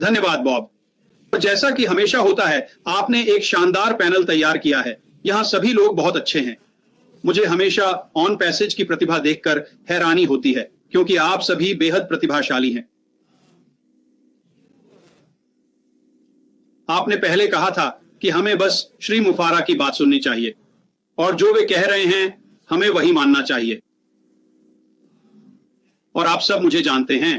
धन्यवाद बॉब। तो जैसा कि हमेशा होता है, आपने एक शानदार पैनल तैयार किया है। यहाँ सभी लोग बहुत अच्छे हैं। मुझे हमेशा ऑन पैसेज की प्रतिभा देखकर हैरानी होती है, क्योंकि आप सभी बेहद प्रतिभाशाली हैं। आपने पहले कहा था कि हमें बस श्री मुफारा की बात सुननी चाहिए और जो वे कह रहे हैं हमें वही मानना चाहिए। और आप सब मुझे जानते हैं।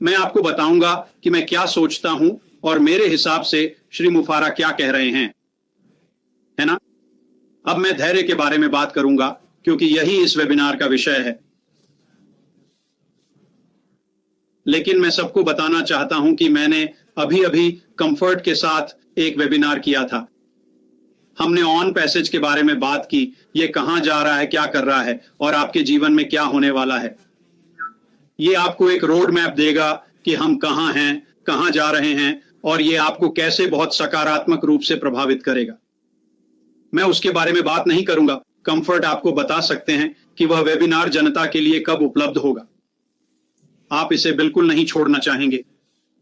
मैं आपको बताऊंगा कि मैं क्या सोचता हूं और मेरे हिसाब से श्री मुफारा क्या कह रहे हैं, है ना? अब मैं धैर्य के बारे में बात करूंगा, क्योंकि यही इस वेबिनार का विषय है। लेकिन मैं सबको बताना चाहता हूं कि मैंने अभी अभी कंफर्ट के साथ एक वेबिनार किया था। हमने ऑन पैसेज के बारे में बात की, ये कहां जा रहा है, क्या कर रहा है और आपके जीवन में क्या होने वाला है। ये आपको एक रोड मैप देगा कि हम कहां हैं, कहां जा रहे हैं, और ये आपको कैसे बहुत सकारात्मक रूप से प्रभावित करेगा। मैं उसके बारे में बात नहीं करूंगा। कंफर्ट आपको बता सकते हैं कि वह वेबिनार जनता के लिए कब उपलब्ध होगा। आप इसे बिल्कुल नहीं छोड़ना चाहेंगे।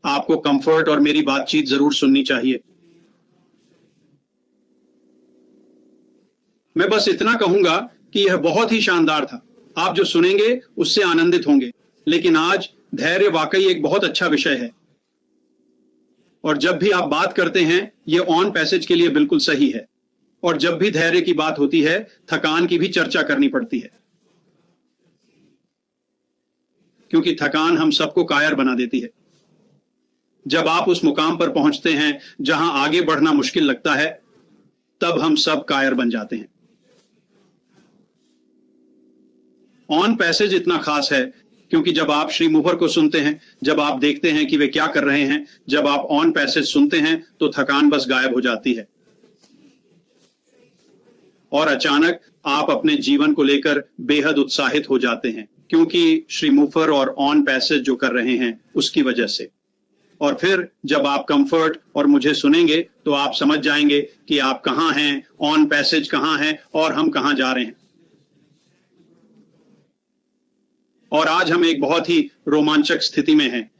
आपको कंफर्ट और मेरी बातचीत जरूर सुननी चाहिए। मैं बस इतना कहूंगा कि यह बहुत ही शानदार था। आप जो सुनेंगे उससे आनंदित होंगे। लेकिन आज धैर्य वाकई एक बहुत अच्छा विषय है, और जब भी आप बात करते हैं यह ऑन पैसेज के लिए बिल्कुल सही है। और जब भी धैर्य की बात होती है, थकान की भी चर्चा करनी पड़ती है, क्योंकि थकान हम सबको कायर बना देती है। जब आप उस मुकाम पर पहुंचते हैं जहां आगे बढ़ना मुश्किल लगता है, तब हम सब कायर बन जाते हैं। ऑन पैसेज इतना खास है क्योंकि जब आप श्री मुफर को सुनते हैं, जब आप देखते हैं कि वे क्या कर रहे हैं, जब आप ऑन पैसेज सुनते हैं तो थकान बस गायब हो जाती है और अचानक आप अपने जीवन को लेकर बेहद उत्साहित हो जाते हैं, क्योंकि श्री मुफर और ऑन पैसेज जो कर रहे हैं उसकी वजह से। और फिर जब आप कंफर्ट और मुझे सुनेंगे तो आप समझ जाएंगे कि आप कहां हैं, ऑन पैसेज कहां है और हम कहां जा रहे हैं। और आज हम एक बहुत ही रोमांचक स्थिति में हैं,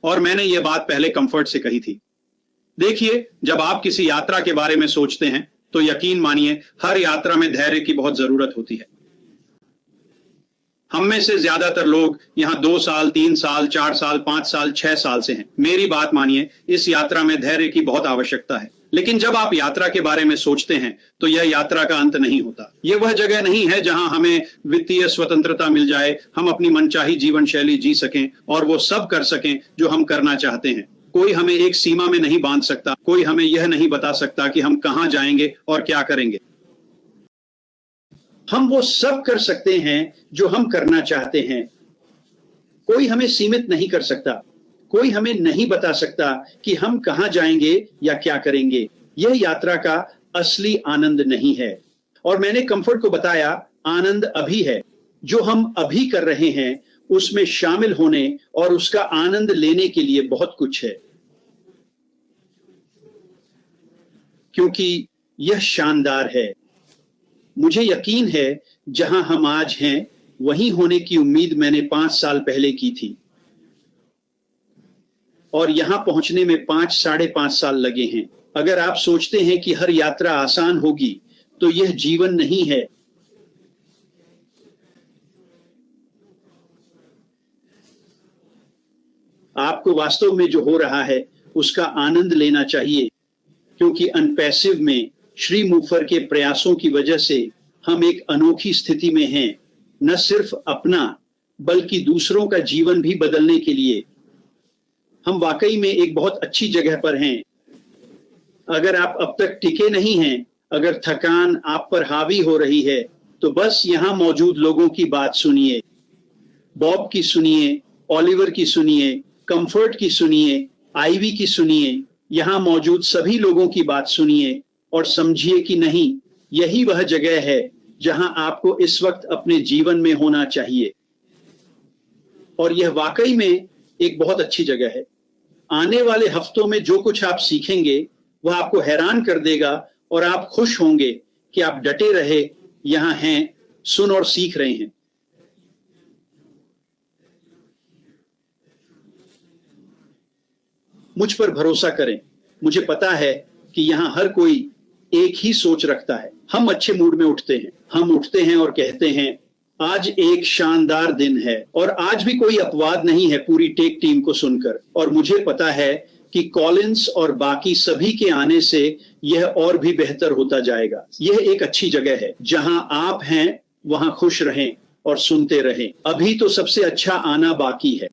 और मैंने ये बात पहले कंफर्ट से कही थी। देखिए, जब आप किसी यात्रा के बारे में सोचते हैं तो यकीन मानिए हर यात्रा में धैर्य की बहुत जरूरत होती है। हम में से ज्यादातर लोग यहाँ 2 साल, 3 साल, 4 साल, 5 साल, 6 साल से हैं। मेरी बात मानिए, इस यात्रा में धैर्य की बहुत आवश्यकता है। लेकिन जब आप यात्रा के बारे में सोचते हैं तो यह यात्रा का अंत नहीं होता। यह वह जगह नहीं है जहां हमें वित्तीय स्वतंत्रता मिल जाए, हम अपनी मनचाही जीवन शैली जी सकें और वो सब कर सकें जो हम करना चाहते हैं। कोई हमें एक सीमा में नहीं बांध सकता। कोई हमें यह नहीं बता सकता कि हम कहां जाएंगे और क्या करेंगे। हम वो सब कर सकते हैं जो हम करना चाहते हैं। कोई हमें सीमित नहीं कर सकता। कोई हमें नहीं बता सकता कि हम कहां जाएंगे या क्या करेंगे। यह यात्रा का असली आनंद नहीं है। और मैंने कंफर्ट को बताया, आनंद अभी है। जो हम अभी कर रहे हैं उसमें शामिल होने और उसका आनंद लेने के लिए बहुत कुछ है, क्योंकि यह शानदार है। मुझे यकीन है जहां हम आज हैं वहीं होने की उम्मीद मैंने 5 साल पहले की थी, और यहां पहुंचने में 5-5.5 साल लगे हैं। अगर आप सोचते हैं कि हर यात्रा आसान होगी तो यह जीवन नहीं है। आपको वास्तव में जो हो रहा है उसका आनंद लेना चाहिए, क्योंकि अनपैसिव में श्री मुफर के प्रयासों की वजह से हम एक अनोखी स्थिति में हैं, न सिर्फ अपना बल्कि दूसरों का जीवन भी बदलने के लिए। हम वाकई में एक बहुत अच्छी जगह पर हैं। अगर आप अब तक टिके नहीं हैं, अगर थकान आप पर हावी हो रही है, तो बस यहां मौजूद लोगों की बात सुनिए। बॉब की सुनिए, ओलिवर की सुनिए, कंफर्ट की सुनिए, आईवी की सुनिए। यहां मौजूद सभी लोगों की बात सुनिए और समझिए कि नहीं, यही वह जगह है जहां आपको इस वक्त अपने जीवन में होना चाहिए। और यह वाकई में एक बहुत अच्छी जगह है। आने वाले हफ्तों में जो कुछ आप सीखेंगे वह आपको हैरान कर देगा, और आप खुश होंगे कि आप डटे रहे, यहां हैं, सुन और सीख रहे हैं। मुझ पर भरोसा करें। मुझे पता है कि यहाँ हर कोई एक ही सोच रखता है। हम अच्छे मूड में उठते हैं। हम उठते हैं और कहते हैं आज एक शानदार दिन है, और आज भी कोई अपवाद नहीं है पूरी टेक टीम को सुनकर। और मुझे पता है कि कॉलिंस और बाकी सभी के आने से यह और भी बेहतर होता जाएगा। यह एक अच्छी जगह है। जहां आप हैं वहां खुश रहें और सुनते रहें। अभी तो सबसे अच्छा आना बाकी है।